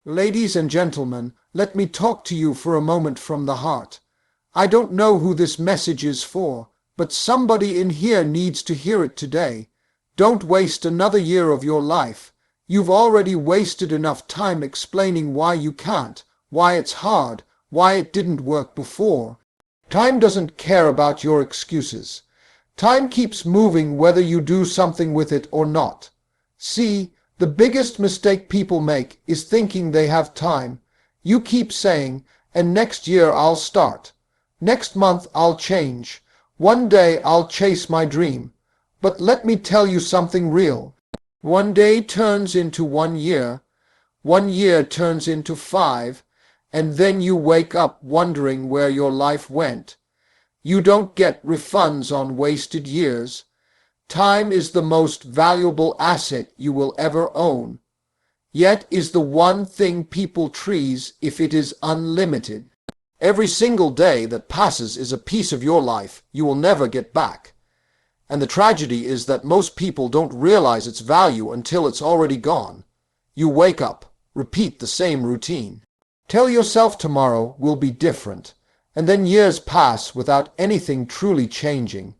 Ladies and gentlemen, let me talk to you for a moment from the heart. I don't know who this message is for, but somebody in here needs to hear it today. Don't waste another year of your life. You've already wasted enough time explaining why you can't, why it's hard, why it didn't work before. Time doesn't care about your excuses. Time keeps moving whether you do something with it or not. See, the biggest mistake people make is thinking they have time. You keep saying, and next year I'll start. Next month I'll change. One day I'll chase my dream. But let me tell you something real. One day turns into 1 year. 1 year turns into 5. And then you wake up wondering where your life went. You don't get refunds on wasted years. Time is the most valuable asset you will ever own, yet is the one thing people trees if it is unlimited. Every single day that passes is a piece of your life you will never get back. And the tragedy is that most people don't realize its value until it's already gone. You wake up, repeat the same routine. Tell yourself tomorrow will be different, and then years pass without anything truly changing.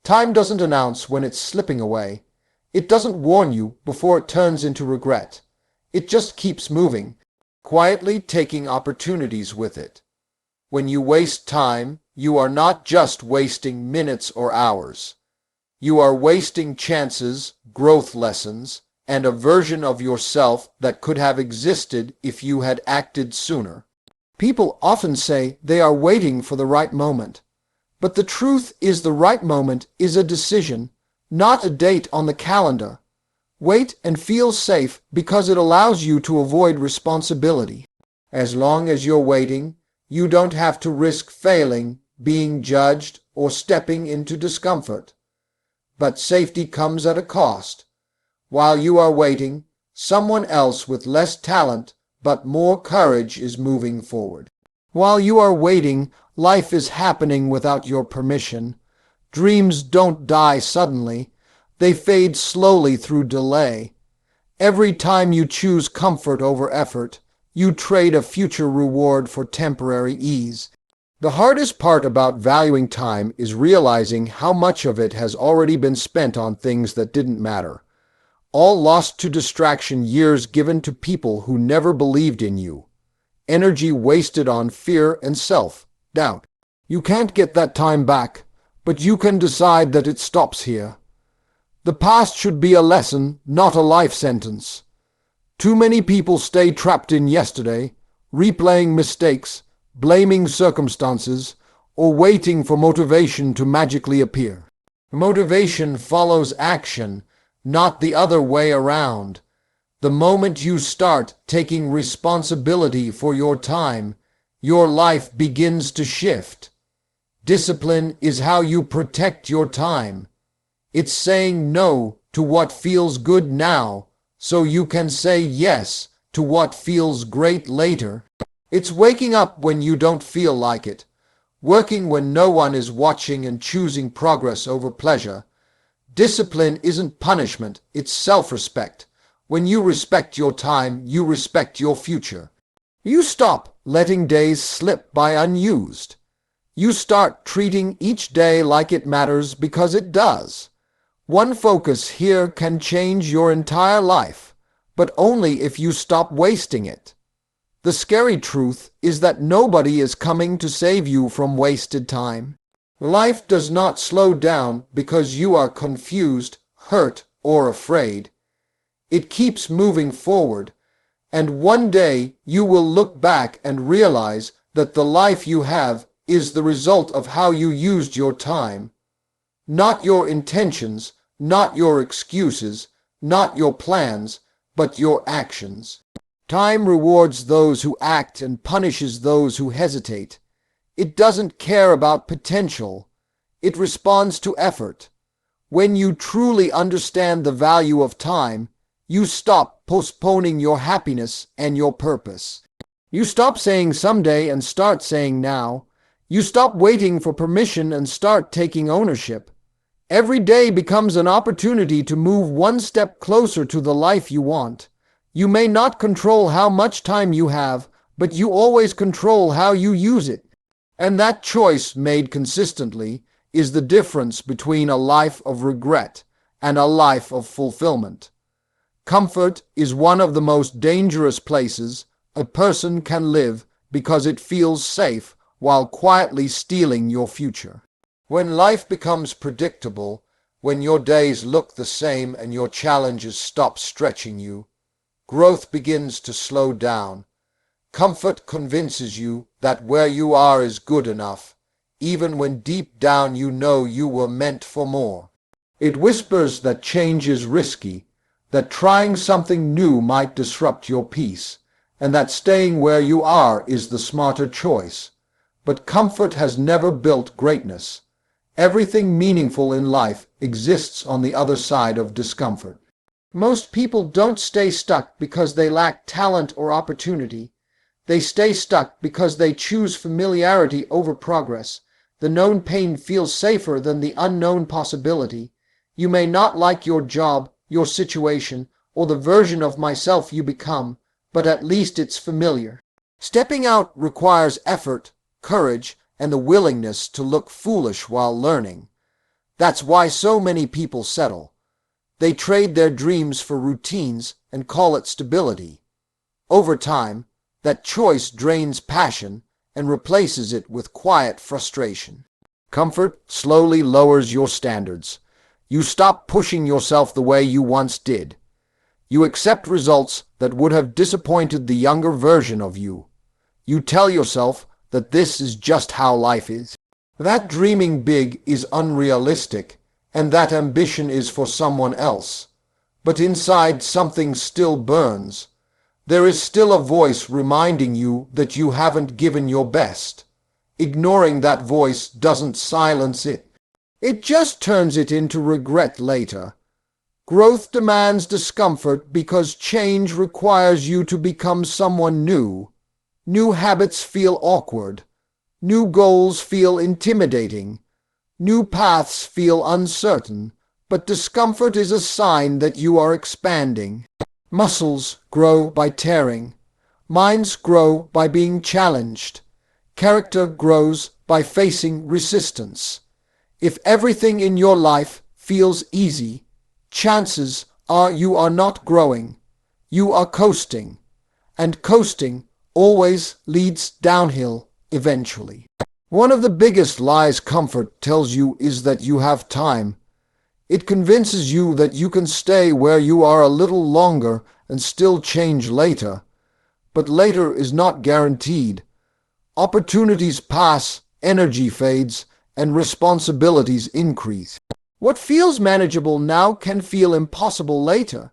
Time doesn't announce when it's slipping away. It doesn't warn you before it turns into regret. It just keeps moving, quietly taking opportunities with it. When you waste time, you are not just wasting minutes or hours. You are wasting chances, growth lessons, and a version of yourself that could have existed if you had acted sooner. People often say they are waiting for the right moment. But the truth is the right moment is a decision, not a date on the calendar. Wait and feel safe because it allows you to avoid responsibility. As long as you're waiting, you don't have to risk failing, being judged, or stepping into discomfort. But safety comes at a cost. While you are waiting, someone else with less talent but more courage is moving forward. While you are waiting, life is happening without your permission. Dreams don't die suddenly. They fade slowly through delay. Every time you choose comfort over effort, you trade a future reward for temporary ease. The hardest part about valuing time is realizing how much of it has already been spent on things that didn't matter. All lost to distraction, years given to people who never believed in you. Energy wasted on fear and self-doubt. You can't get that time back, but you can decide that it stops here. The past should be a lesson, not a life sentence. Too many people stay trapped in yesterday, replaying mistakes, blaming circumstances, or waiting for motivation to magically appear. Motivation follows action, not the other way around. The moment you start taking responsibility for your time, your life begins to shift. Discipline is how you protect your time. It's saying no to what feels good now, so you can say yes to what feels great later. It's waking up when you don't feel like it, working when no one is watching and choosing progress over pleasure. Discipline isn't punishment, it's self-respect. When you respect your time, you respect your future. You stop letting days slip by unused. You start treating each day like it matters because it does. One focus here can change your entire life, but only if you stop wasting it. The scary truth is that nobody is coming to save you from wasted time. Life does not slow down because you are confused, hurt, or afraid. It keeps moving forward, and one day you will look back and realize that the life you have is the result of how you used your time. Not your intentions, not your excuses, not your plans, but your actions. Time rewards those who act and punishes those who hesitate. It doesn't care about potential. It responds to effort. When you truly understand the value of time, you stop postponing your happiness and your purpose. You stop saying someday and start saying now. You stop waiting for permission and start taking ownership. Every day becomes an opportunity to move one step closer to the life you want. You may not control how much time you have, but you always control how you use it. And that choice made consistently is the difference between a life of regret and a life of fulfillment. Comfort is one of the most dangerous places a person can live because it feels safe while quietly stealing your future. When life becomes predictable, when your days look the same and your challenges stop stretching you, growth begins to slow down. Comfort convinces you that where you are is good enough, even when deep down you know you were meant for more. It whispers that change is risky, that trying something new might disrupt your peace, and that staying where you are is the smarter choice. But comfort has never built greatness. Everything meaningful in life exists on the other side of discomfort. Most people don't stay stuck because they lack talent or opportunity. They stay stuck because they choose familiarity over progress. The known pain feels safer than the unknown possibility. You may not like your job, your situation, or the version of myself you become, but at least it's familiar. Stepping out requires effort, courage, and the willingness to look foolish while learning. That's why so many people settle. They trade their dreams for routines and call it stability. Over time, that choice drains passion and replaces it with quiet frustration. Comfort slowly lowers your standards. You stop pushing yourself the way you once did. You accept results that would have disappointed the younger version of you. You tell yourself that this is just how life is. That dreaming big is unrealistic, and that ambition is for someone else. But inside something still burns. There is still a voice reminding you that you haven't given your best. Ignoring that voice doesn't silence it. It just turns it into regret later. Growth demands discomfort because change requires you to become someone new. New habits feel awkward. New goals feel intimidating. New paths feel uncertain. But discomfort is a sign that you are expanding. Muscles grow by tearing. Minds grow by being challenged. Character grows by facing resistance. If everything in your life feels easy, chances are you are not growing. You are coasting. And coasting always leads downhill eventually. One of the biggest lies comfort tells you is that you have time. It convinces you that you can stay where you are a little longer and still change later. But later is not guaranteed. Opportunities pass, energy fades, and responsibilities increase. What feels manageable now can feel impossible later.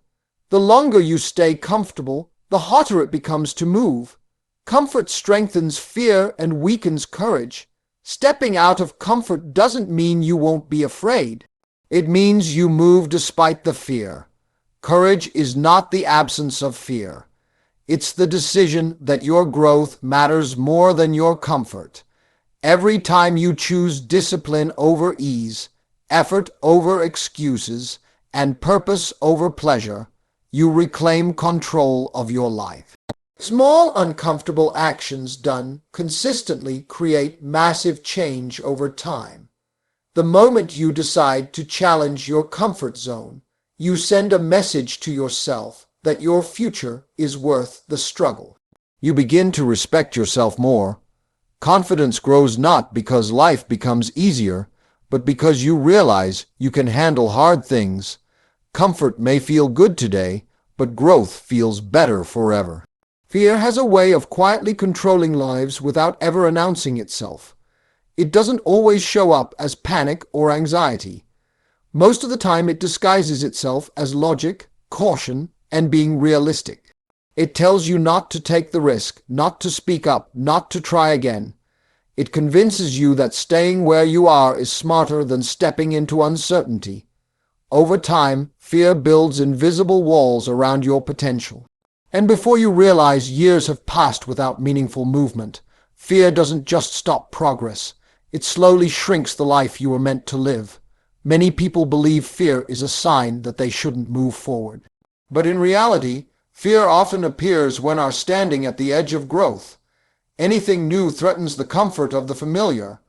The longer you stay comfortable, the harder it becomes to move. Comfort strengthens fear and weakens courage. Stepping out of comfort doesn't mean you won't be afraid. It means you move despite the fear. Courage is not the absence of fear. It's the decision that your growth matters more than your comfort. Every time you choose discipline over ease, effort over excuses, and purpose over pleasure, you reclaim control of your life. Small, uncomfortable actions done consistently create massive change over time. The moment you decide to challenge your comfort zone, you send a message to yourself that your future is worth the struggle. You begin to respect yourself more. Confidence grows not because life becomes easier, but because you realize you can handle hard things. Comfort may feel good today, but growth feels better forever. Fear has a way of quietly controlling lives without ever announcing itself. It doesn't always show up as panic or anxiety. Most of the time it disguises itself as logic, caution, and being realistic. It tells you not to take the risk, not to speak up, not to try again. It convinces you that staying where you are is smarter than stepping into uncertainty. Over time, fear builds invisible walls around your potential. And before you realize years have passed without meaningful movement, fear doesn't just stop progress. It slowly shrinks the life you were meant to live. Many people believe fear is a sign that they shouldn't move forward. But in reality, Fear often appears when we are standing at the edge of growth. Anything new threatens the comfort of the familiar.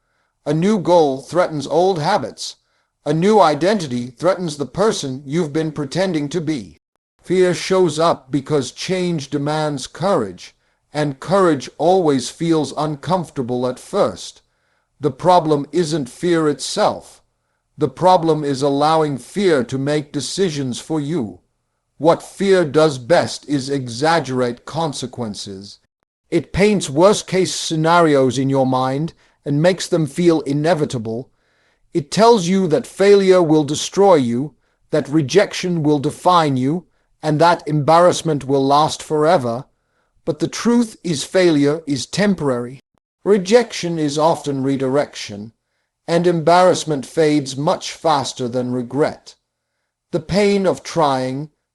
A new goal threatens old habits. A new identity threatens the person you've been pretending to be. Fear shows up because change demands courage, and courage always feels uncomfortable at first. The problem isn't fear itself. The problem is allowing fear to make decisions for you. What fear does best is exaggerate consequences. It paints worst-case scenarios in your mind and makes them feel inevitable. It tells you that failure will destroy you, that rejection will define you, and that embarrassment will last forever. But the truth is failure is temporary. Rejection is often redirection, and embarrassment fades much faster than regret. The pain of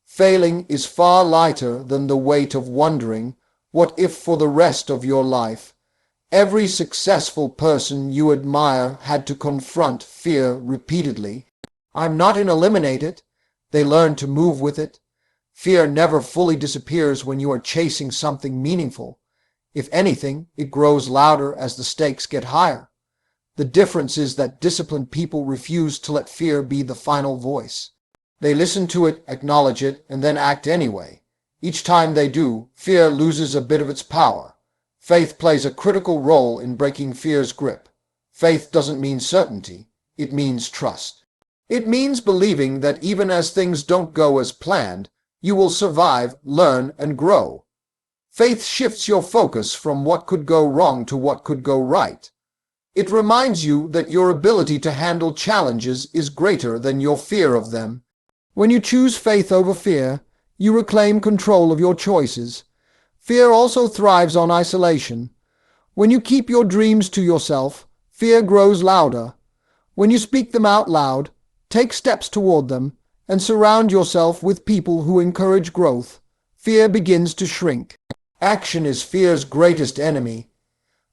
failing is far lighter than the weight of wondering, what if for the rest of your life? Every successful person you admire had to confront fear repeatedly. I'm not eliminate it. They learn to move with it. Fear never fully disappears when you are chasing something meaningful. If anything, it grows louder as the stakes get higher. The difference is that disciplined people refuse to let fear be the final voice. They listen to it, acknowledge it, and then act anyway. Each time they do, fear loses a bit of its power. Faith plays a critical role in breaking fear's grip. Faith doesn't mean certainty. It means trust. It means believing that even as things don't go as planned, you will survive, learn, and grow. Faith shifts your focus from what could go wrong to what could go right. It reminds you that your ability to handle challenges is greater than your fear of them. When you choose faith over fear, you reclaim control of your choices. Fear also thrives on isolation. When you keep your dreams to yourself, fear grows louder. When you speak them out loud, take steps toward them, and surround yourself with people who encourage growth, fear begins to shrink. Action is fear's greatest enemy.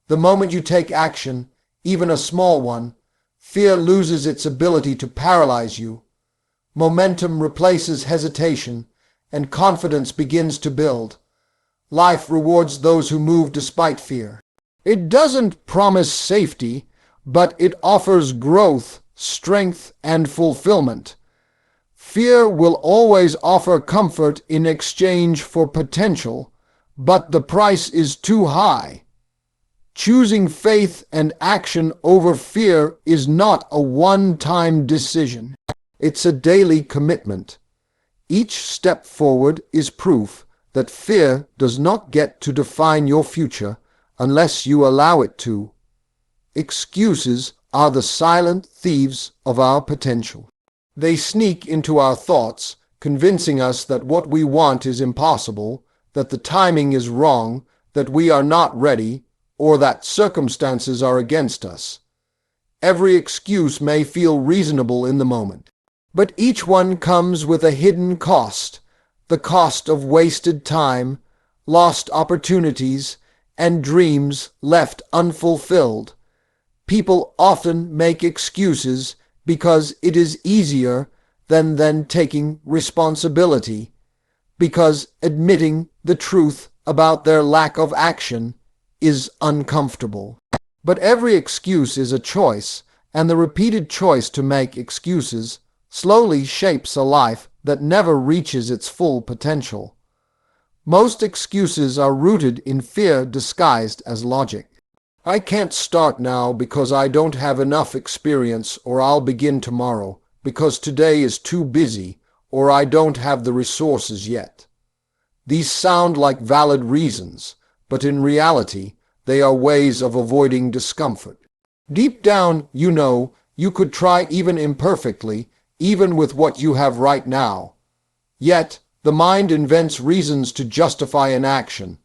The moment you take action, even a small one, fear loses its ability to paralyze you. Momentum replaces hesitation, and confidence begins to build. Life rewards those who move despite fear. It doesn't promise safety, but it offers growth, strength, and fulfillment. Fear will always offer comfort in exchange for potential, but the price is too high. Choosing faith and action over fear is not a one-time decision. It's a daily commitment. Each step forward is proof that fear does not get to define your future unless you allow it to. Excuses are the silent thieves of our potential. They sneak into our thoughts, convincing us that what we want is impossible, that the timing is wrong, that we are not ready, or that circumstances are against us. Every excuse may feel reasonable in the moment, but each one comes with a hidden cost, the cost of wasted time, lost opportunities, and dreams left unfulfilled. People often make excuses because it is easier than taking responsibility, because admitting the truth about their lack of action is uncomfortable. But every excuse is a choice, and the repeated choice to make excuses slowly shapes a life that never reaches its full potential. Most excuses are rooted in fear disguised as logic. I can't start now because I don't have enough experience, or I'll begin tomorrow because today is too busy, or I don't have the resources yet. These sound like valid reasons, but in reality, they are ways of avoiding discomfort. Deep down, you know, you could try even imperfectly, even with what you have right now. Yet, the mind invents reasons to justify inaction.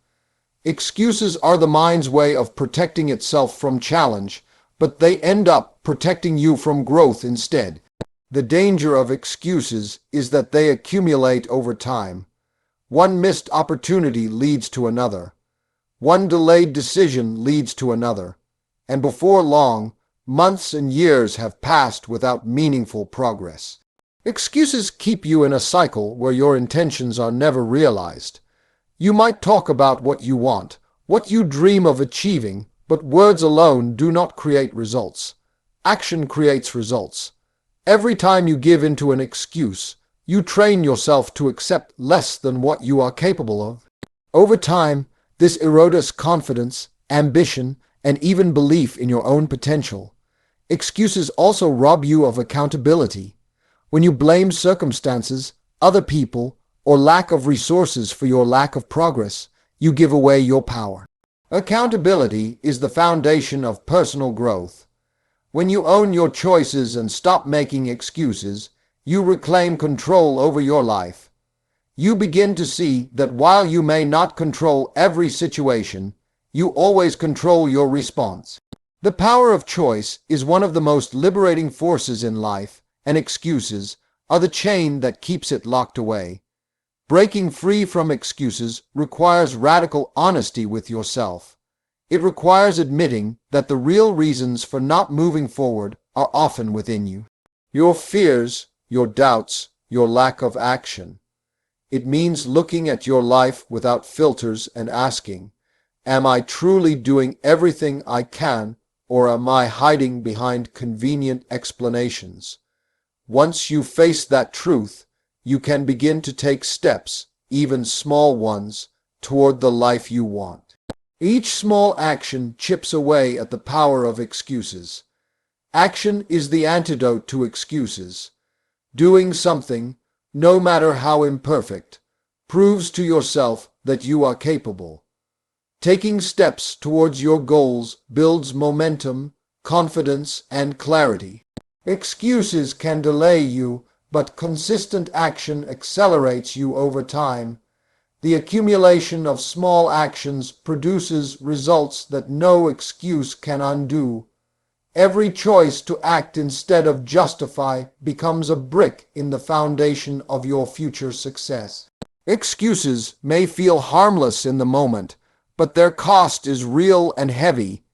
Excuses are the mind's way of protecting itself from challenge, but they end up protecting you from growth instead. The danger of excuses is that they accumulate over time. One missed opportunity leads to another. One delayed decision leads to another. And before long, months and years have passed without meaningful progress. Excuses keep you in a cycle where your intentions are never realized. You might talk about what you want, what you dream of achieving, but words alone do not create results. Action creates results. Every time you give into an excuse, you train yourself to accept less than what you are capable of. Over time, this erodes confidence, ambition, and even belief in your own potential. Excuses also rob you of accountability. When you blame circumstances, other people, or lack of resources for your lack of progress, you give away your power. Accountability is the foundation of personal growth. When you own your choices and stop making excuses, you reclaim control over your life. You begin to see that while you may not control every situation, you always control your response. The power of choice is one of the most liberating forces in life, and excuses are the chain that keeps it locked away. Breaking free from excuses requires radical honesty with yourself. It requires admitting that the real reasons for not moving forward are often within you. Your fears, your doubts, your lack of action. It means looking at your life without filters and asking, am I truly doing everything I can, or am I hiding behind convenient explanations? Once you face that truth, you can begin to take steps, even small ones, toward the life you want. Each small action chips away at the power of excuses. Action is the antidote to excuses. Doing something, no matter how imperfect, proves to yourself that you are capable. Taking steps towards your goals builds momentum, confidence, and clarity. Excuses can delay you, but consistent action accelerates you over time. The accumulation of small actions produces results that no excuse can undo. Every choice to act instead of justify becomes a brick in the foundation of your future success. Excuses may feel harmless in the moment, but their cost is real and heavy.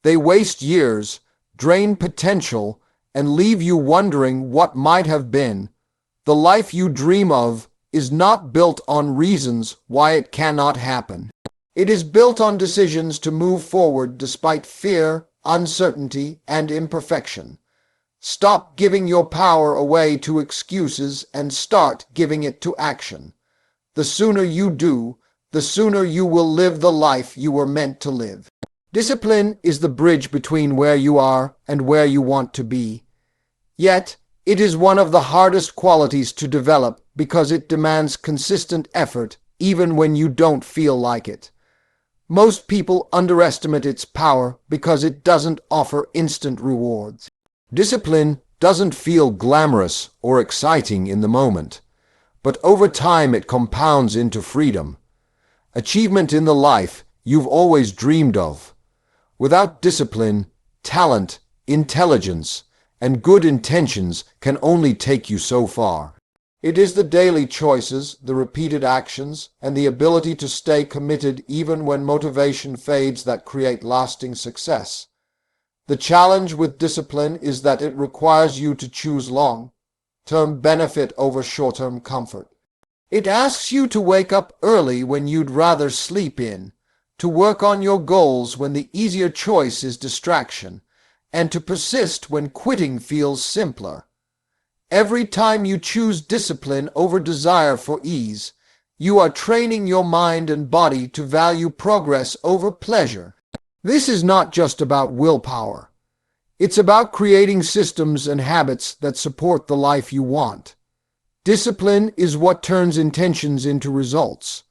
They waste years, drain potential, and leave you wondering what might have been. The life you dream of is not built on reasons why it cannot happen. It is built on decisions to move forward despite fear, uncertainty, and imperfection. Stop giving your power away to excuses and start giving it to action. The sooner you do, the sooner you will live the life you were meant to live. Discipline is the bridge between where you are and where you want to be. Yet, it is one of the hardest qualities to develop because it demands consistent effort even when you don't feel like it. Most people underestimate its power because it doesn't offer instant rewards. Discipline doesn't feel glamorous or exciting in the moment, but over time it compounds into freedom. Achievement in the life you've always dreamed of. Without discipline, talent, intelligence, and good intentions can only take you so far. It is the daily choices, the repeated actions, and the ability to stay committed even when motivation fades that create lasting success. The challenge with discipline is that it requires you to choose long-term benefit over short-term comfort. It asks you to wake up early when you'd rather sleep in, to work on your goals when the easier choice is distraction, and to persist when quitting feels simpler. Every time you choose discipline over desire for ease, you are training your mind and body to value progress over pleasure. This is not just about willpower. It's about creating systems and habits that support the life you want. Discipline is what turns intentions into results.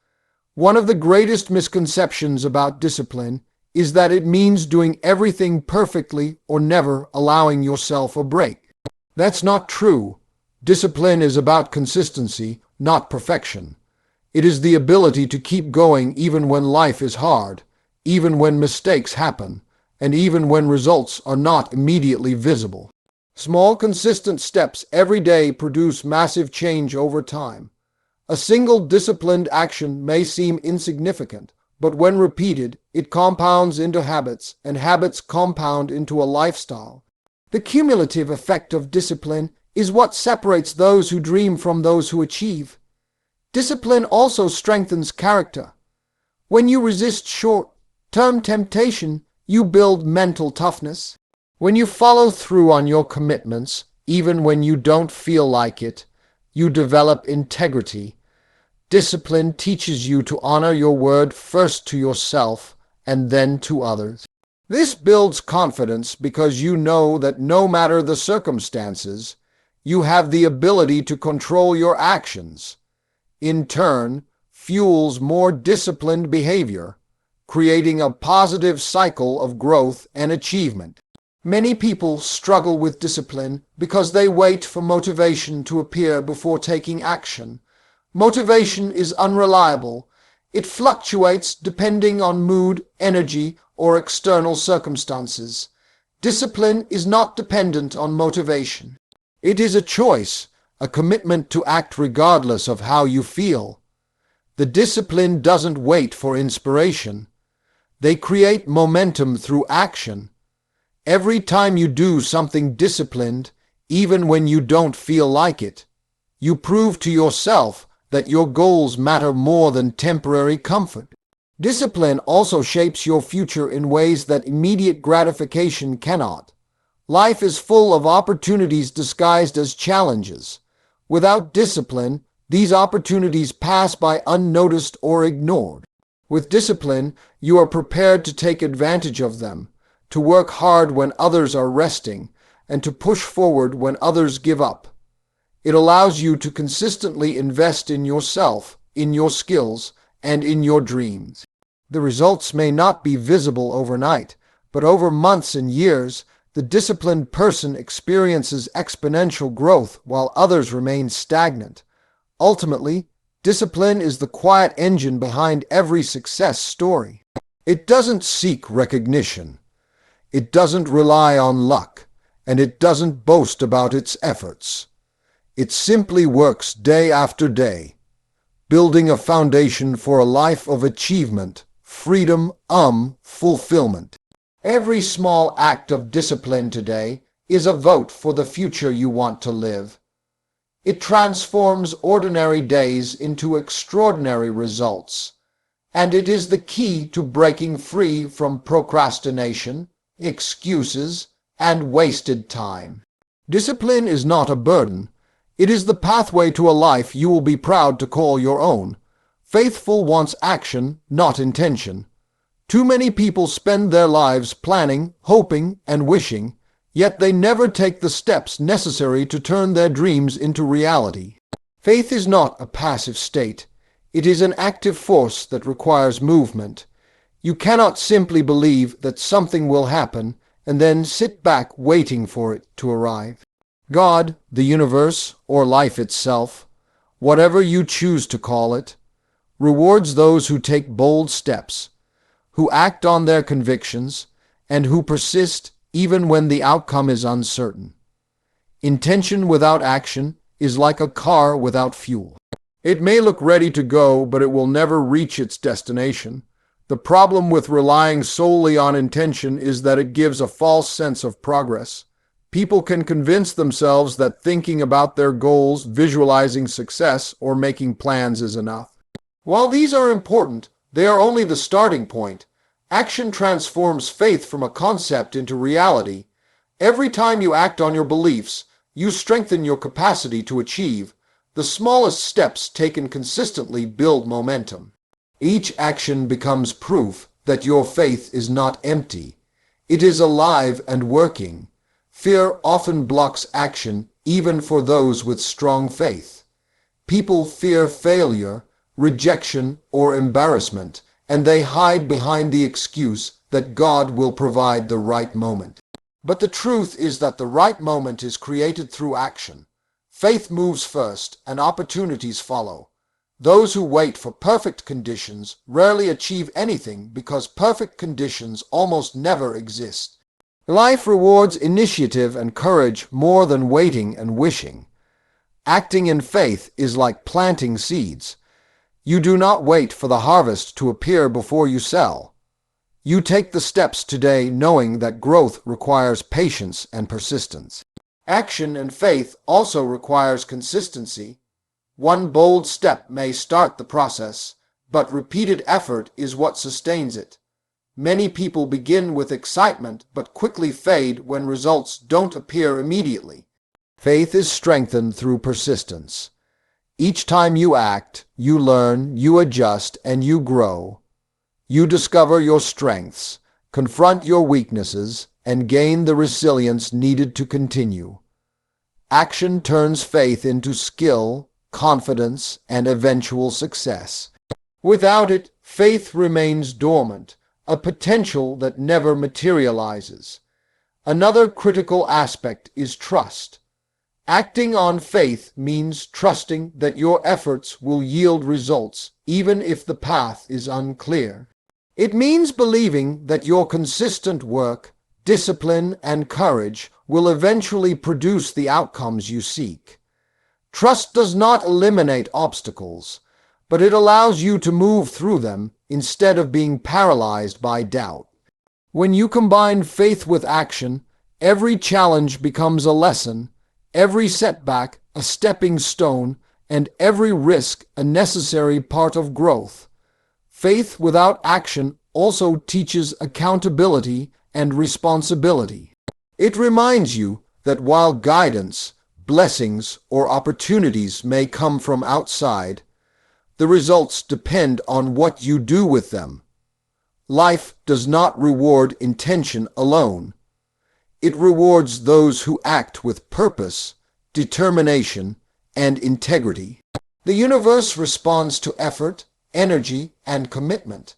One of the greatest misconceptions about discipline is that it means doing everything perfectly or never allowing yourself a break. That's not true. Discipline is about consistency, not perfection. It is the ability to keep going even when life is hard, even when mistakes happen, and even when results are not immediately visible. Small, consistent steps every day produce massive change over time. A single disciplined action may seem insignificant, but when repeated, it compounds into habits, and habits compound into a lifestyle. The cumulative effect of discipline is what separates those who dream from those who achieve. Discipline also strengthens character. When you resist short-term temptation, you build mental toughness. When you follow through on your commitments, even when you don't feel like it, you develop integrity. Discipline teaches you to honor your word first to yourself and then to others. This builds confidence because you know that no matter the circumstances, you have the ability to control your actions. In turn, fuels more disciplined behavior, creating a positive cycle of growth and achievement. Many people struggle with discipline because they wait for motivation to appear before taking action. Motivation is unreliable. It fluctuates depending on mood, energy, or external circumstances. Discipline is not dependent on motivation. It is a choice, a commitment to act regardless of how you feel. The discipline doesn't wait for inspiration. They create momentum through action. Every time you do something disciplined, even when you don't feel like it, you prove to yourself that your goals matter more than temporary comfort. Discipline also shapes your future in ways that immediate gratification cannot. Life is full of opportunities disguised as challenges. Without discipline, these opportunities pass by unnoticed or ignored. With discipline, you are prepared to take advantage of them, to work hard when others are resting, and to push forward when others give up. It allows you to consistently invest in yourself, in your skills, and in your dreams. The results may not be visible overnight, but over months and years, the disciplined person experiences exponential growth while others remain stagnant. Ultimately, discipline is the quiet engine behind every success story. It doesn't seek recognition. It doesn't rely on luck, and it doesn't boast about its efforts. It simply works day after day, building a foundation for a life of achievement, freedom, fulfillment. Every small act of discipline today is a vote for the future you want to live. It transforms ordinary days into extraordinary results, and it is the key to breaking free from procrastination, excuses, and wasted time. Discipline is not a burden. It is the pathway to a life you will be proud to call your own. Faithful wants action, not intention. Too many people spend their lives planning, hoping, and wishing, yet they never take the steps necessary to turn their dreams into reality. Faith is not a passive state. It is an active force that requires movement. You cannot simply believe that something will happen and then sit back waiting for it to arrive. God, the universe, or life itself, whatever you choose to call it, rewards those who take bold steps, who act on their convictions, and who persist even when the outcome is uncertain. Intention without action is like a car without fuel. It may look ready to go, but it will never reach its destination. The problem with relying solely on intention is that it gives a false sense of progress. People can convince themselves that thinking about their goals, visualizing success, or making plans is enough. While these are important, they are only the starting point. Action transforms faith from a concept into reality. Every time you act on your beliefs, you strengthen your capacity to achieve. The smallest steps taken consistently build momentum. Each action becomes proof that your faith is not empty. It is alive and working. Fear often blocks action, even for those with strong faith. People fear failure, rejection, or embarrassment, and they hide behind the excuse that God will provide the right moment. But the truth is that the right moment is created through action. Faith moves first, and opportunities follow. Those who wait for perfect conditions rarely achieve anything because perfect conditions almost never exist. Life rewards initiative and courage more than waiting and wishing. Acting in faith is like planting seeds. You do not wait for the harvest to appear before you sell. You take the steps today knowing that growth requires patience and persistence. Action and faith also requires consistency. One bold step may start the process, but repeated effort is what sustains it. Many people begin with excitement but quickly fade when results don't appear immediately. Faith is strengthened through persistence. Each time you act, you learn, you adjust, and you grow. You discover your strengths, confront your weaknesses, and gain the resilience needed to continue. Action turns faith into skill, confidence, and eventual success. Without it, faith remains dormant, a potential that never materializes. Another critical aspect is trust. Acting on faith means trusting that your efforts will yield results, even if the path is unclear. It means believing that your consistent work, discipline, and courage will eventually produce the outcomes you seek. Trust does not eliminate obstacles, but it allows you to move through them instead of being paralyzed by doubt. When you combine faith with action, every challenge becomes a lesson, every setback a stepping stone, and every risk a necessary part of growth. Faith without action also teaches accountability and responsibility. It reminds you that while guidance, blessings, or opportunities may come from outside, the results depend on what you do with them. Life does not reward intention alone. It rewards those who act with purpose, determination, and integrity. The universe responds to effort, energy, and commitment.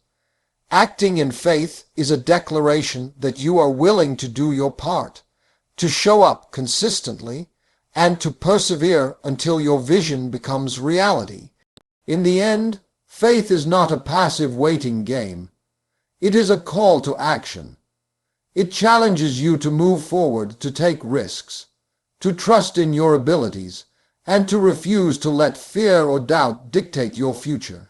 Acting in faith is a declaration that you are willing to do your part, to show up consistently, and to persevere until your vision becomes reality. In the end, faith is not a passive waiting game. It is a call to action. It challenges you to move forward, to take risks, to trust in your abilities, and to refuse to let fear or doubt dictate your future.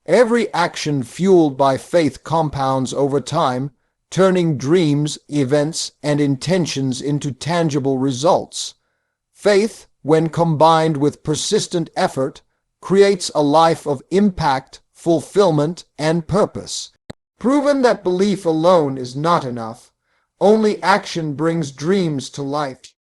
Every action fueled by faith compounds over time, turning dreams, events, and intentions into tangible results. Faith, when combined with persistent effort, creates a life of impact, fulfillment, and purpose. Proven that belief alone is not enough, only action brings dreams to life.